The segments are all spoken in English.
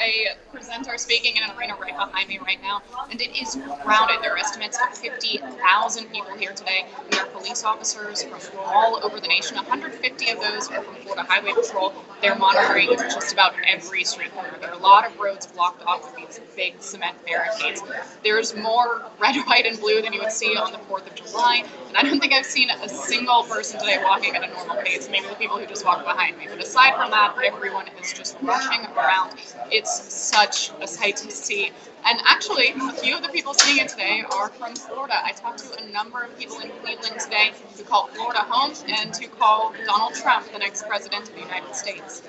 a presenter speaking in an arena right behind me right now, and it is crowded. There are estimates of 50,000 people here today, and there are police officers from all over the nation. 150 of those are from Florida Highway Patrol. They're monitoring just about every street corner. There are a lot of roads blocked off with these big cement barricades. There's more red, white, and blue than you would see on the 4th of July, and I don't think I've seen a single person today walking at a normal pace, maybe the people who just walk behind me. But aside from that, everyone is just rushing around. It's such a sight to see. And actually, a few of the people seeing it today are from Florida. I talked to a number of people in Cleveland today who call Florida home and who call Donald Trump the next president of the United States.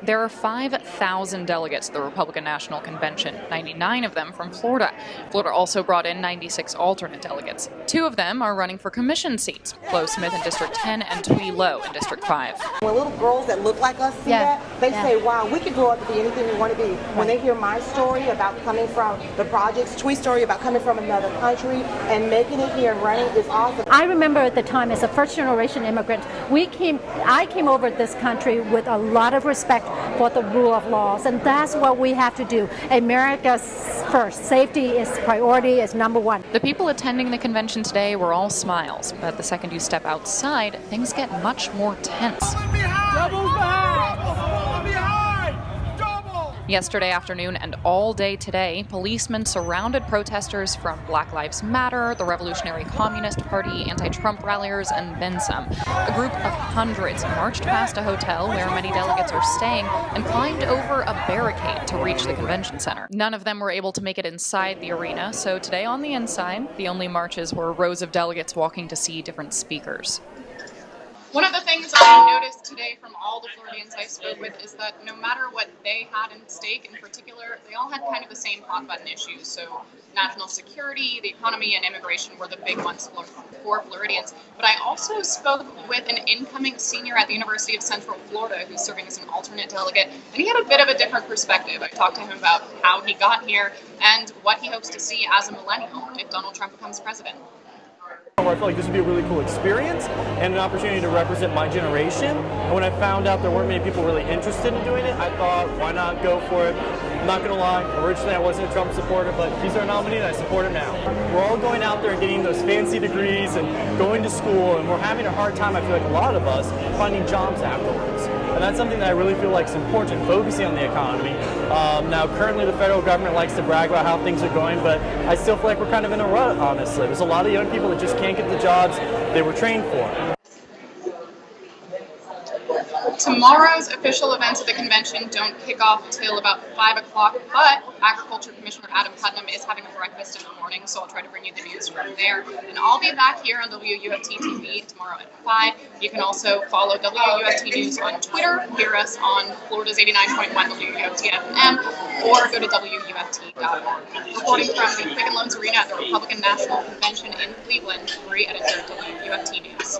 There are 5,000 delegates to the Republican National Convention, 99 of them from Florida. Florida also brought in 96 alternate delegates. 2 of them are running for commission seats, Flo Smith in District 10 and Twee Low in District 5. When little girls that look like us see that, they say, wow, we could grow up to be anything we want to be. When they hear my story about coming from the projects, Twee's story about coming from another country and making it here and running is awesome. I remember at the time as a first-generation immigrant, I came over this country with a lot of respect for the rule of laws, and that's what we have to do. America's first. Safety is priority, is number one. The people attending the convention today were all smiles, but the second you step outside, things get much more tense. Yesterday afternoon and all day today, policemen surrounded protesters from Black Lives Matter, the Revolutionary Communist Party, anti-Trump ralliers, and then some. A group of hundreds marched past a hotel where many delegates are staying and climbed over a barricade to reach the convention center. None of them were able to make it inside the arena, so today on the inside, the only marches were rows of delegates walking to see different speakers. One of the things I noticed today from all the Floridians I spoke with is that no matter what they had in stake in particular, they all had kind of the same hot button issues. So national security, the economy, and immigration were the big ones for Floridians. But I also spoke with an incoming senior at the University of Central Florida who's serving as an alternate delegate, and he had a bit of a different perspective. I talked to him about how he got here and what he hopes to see as a millennial if Donald Trump becomes president. I felt like this would be a really cool experience and an opportunity to represent my generation. And when I found out there weren't many people really interested in doing it, I thought, why not go for it? I'm not going to lie, originally I wasn't a Trump supporter, but he's our nominee and I support him now. We're all going out there and getting those fancy degrees and going to school, and we're having a hard time, I feel like a lot of us, finding jobs afterwards. And that's something that I really feel like is important, focusing on the economy. Now, currently the federal government likes to brag about how things are going, but I still feel like we're kind of in a rut, honestly. There's a lot of young people that just can't get the jobs they were trained for. Tomorrow's official events at the convention don't kick off until about 5 o'clock, but Agriculture Commissioner Adam Putnam is having a breakfast in the morning, so I'll try to bring you the news from there. And I'll be back here on WUFT TV tomorrow at 5. You can also follow WUFT News on Twitter, hear us on Florida's 89.1 WUFT FM, or go to WUFT.org. Reporting from the Quicken Loans Arena at the Republican National Convention in Cleveland, Marie Edinger, WUFT News.